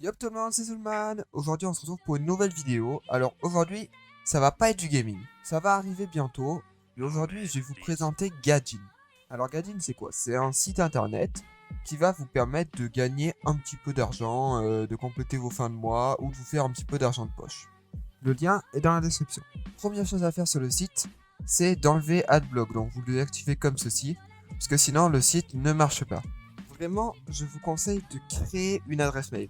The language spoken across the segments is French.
Yop tout le monde, c'est Zulman. Aujourd'hui on se retrouve pour une nouvelle vidéo. Alors aujourd'hui, ça va pas être du gaming. Ça va arriver bientôt. Mais aujourd'hui, je vais vous présenter Gadin. Alors Gadin, c'est quoi? C'est un site internet qui va vous permettre de gagner un petit peu d'argent, de compléter vos fins de mois ou de vous faire un petit peu d'argent de poche. Le lien est dans la description. Première chose à faire sur le site, c'est d'enlever Adblock. Donc vous le désactivez comme ceci, parce que sinon le site ne marche pas. Vraiment, je vous conseille de créer une adresse mail.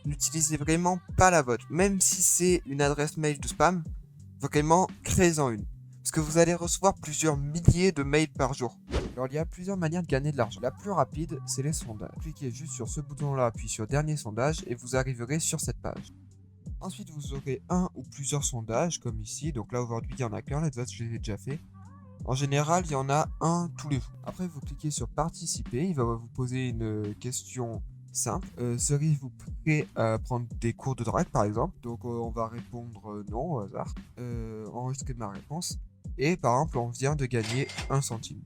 N'utilisez vraiment pas la vôtre. Même si c'est une adresse mail de spam, vraiment créez-en une. Parce que vous allez recevoir plusieurs milliers de mails par jour. Alors il y a plusieurs manières de gagner de l'argent. La plus rapide, c'est les sondages. Cliquez juste sur ce bouton-là, puis sur dernier sondage, et vous arriverez sur cette page. Ensuite, vous aurez un ou plusieurs sondages, comme ici. Donc là, aujourd'hui, il n'y en a qu'un, les autres, je les ai déjà fait. En général, il y en a un tous les jours. Après, vous cliquez sur participer, il va vous poser une question simple. Seriez-vous prêt à prendre des cours de drague par exemple? Donc on va répondre non au hasard. Enregistrer ma réponse. Et par exemple, on vient de gagner 1 centime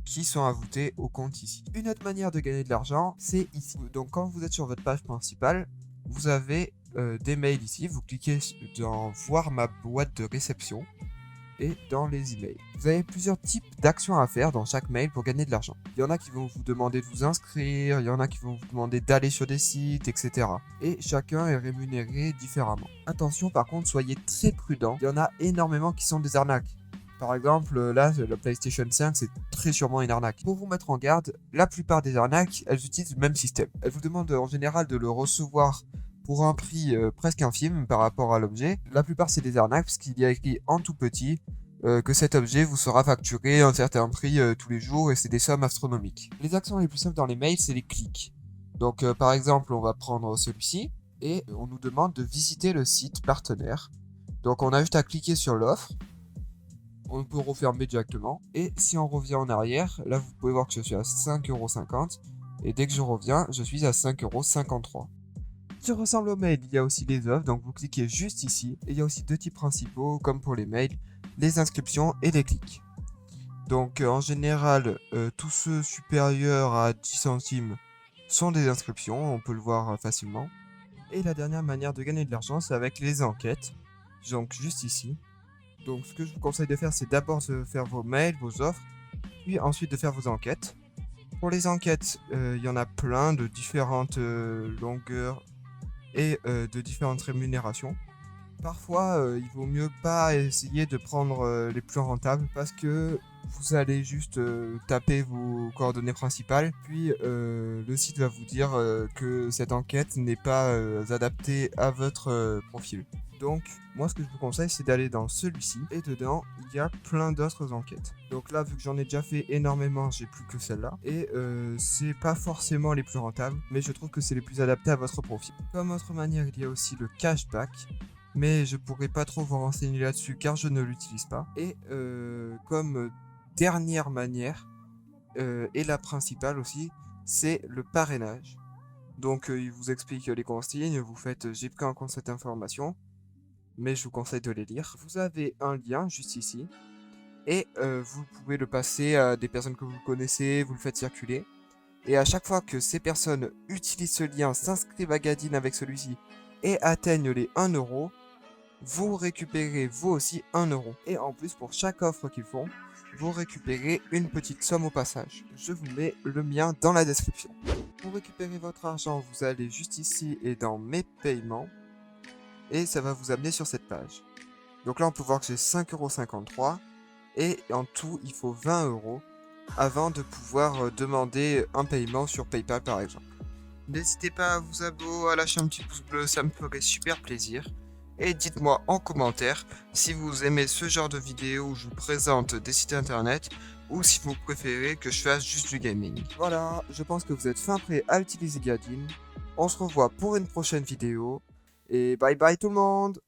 qui sont ajoutés au compte ici. Une autre manière de gagner de l'argent, c'est ici. Donc quand vous êtes sur votre page principale, vous avez des mails ici. Vous cliquez dans voir ma boîte de réception et dans les emails. Vous avez plusieurs types d'actions à faire dans chaque mail pour gagner de l'argent. Il y en a qui vont vous demander de vous inscrire, il y en a qui vont vous demander d'aller sur des sites, etc. Et chacun est rémunéré différemment. Attention par contre, soyez très prudent, il y en a énormément qui sont des arnaques. Par exemple, là, la PlayStation 5, c'est très sûrement une arnaque. Pour vous mettre en garde, la plupart des arnaques, elles utilisent le même système. Elles vous demandent en général de le recevoir pour un prix presque infime par rapport à l'objet. La plupart c'est des arnaques parce qu'il y a écrit en tout petit que cet objet vous sera facturé un certain prix tous les jours et c'est des sommes astronomiques. Les actions les plus simples dans les mails, c'est les clics. Donc par exemple, on va prendre celui-ci et on nous demande de visiter le site partenaire. Donc on a juste à cliquer sur l'offre. On peut refermer directement. Et si on revient en arrière, là vous pouvez voir que je suis à 5,50 € et dès que je reviens, je suis à 5,53 €. Qui ressemble au mail, il y a aussi les offres, donc vous cliquez juste ici. Et il y a aussi deux types principaux, comme pour les mails, les inscriptions et les clics. Donc en général, tous ceux supérieurs à 10 centimes sont des inscriptions, on peut le voir facilement. Et la dernière manière de gagner de l'argent, c'est avec les enquêtes. Donc juste ici. Donc ce que je vous conseille de faire, c'est d'abord de faire vos mails, vos offres, puis ensuite de faire vos enquêtes. Pour les enquêtes, il y en a plein de différentes longueurs et de différentes rémunérations. Parfois, il vaut mieux pas essayer de prendre les plus rentables parce que vous allez juste taper vos coordonnées principales, puis le site va vous dire que cette enquête n'est pas adaptée à votre profil. Donc, moi, ce que je vous conseille, c'est d'aller dans celui-ci, et dedans, il y a plein d'autres enquêtes. Donc là, vu que j'en ai déjà fait énormément, j'ai plus que celle-là, et c'est pas forcément les plus rentables, mais je trouve que c'est les plus adaptés à votre profil. Comme autre manière, il y a aussi le cashback, mais je pourrais pas trop vous renseigner là-dessus car je ne l'utilise pas. Et comme dernière manière, et la principale aussi, c'est le parrainage. Donc il vous explique les consignes, vous faites j'ai pris en compte cette information, mais je vous conseille de les lire. Vous avez un lien juste ici, et vous pouvez le passer à des personnes que vous connaissez, vous le faites circuler. Et à chaque fois que ces personnes utilisent ce lien, s'inscrivent à Gadin avec celui-ci, et atteignent les 1 €, vous récupérez vous aussi 1 €. Et en plus, pour chaque offre qu'ils font, vous récupérez une petite somme au passage. Je vous mets le mien dans la description. Pour récupérer votre argent, vous allez juste ici et dans mes paiements. Et ça va vous amener sur cette page. Donc là, on peut voir que j'ai 5,53 € et en tout, il faut 20 € avant de pouvoir demander un paiement sur PayPal par exemple. N'hésitez pas à vous abonner, à lâcher un petit pouce bleu, ça me ferait super plaisir. Et dites-moi en commentaire si vous aimez ce genre de vidéo où je vous présente des sites internet ou si vous préférez que je fasse juste du gaming. Voilà, je pense que vous êtes fin prêt à utiliser Gadin. On se revoit pour une prochaine vidéo et bye bye tout le monde!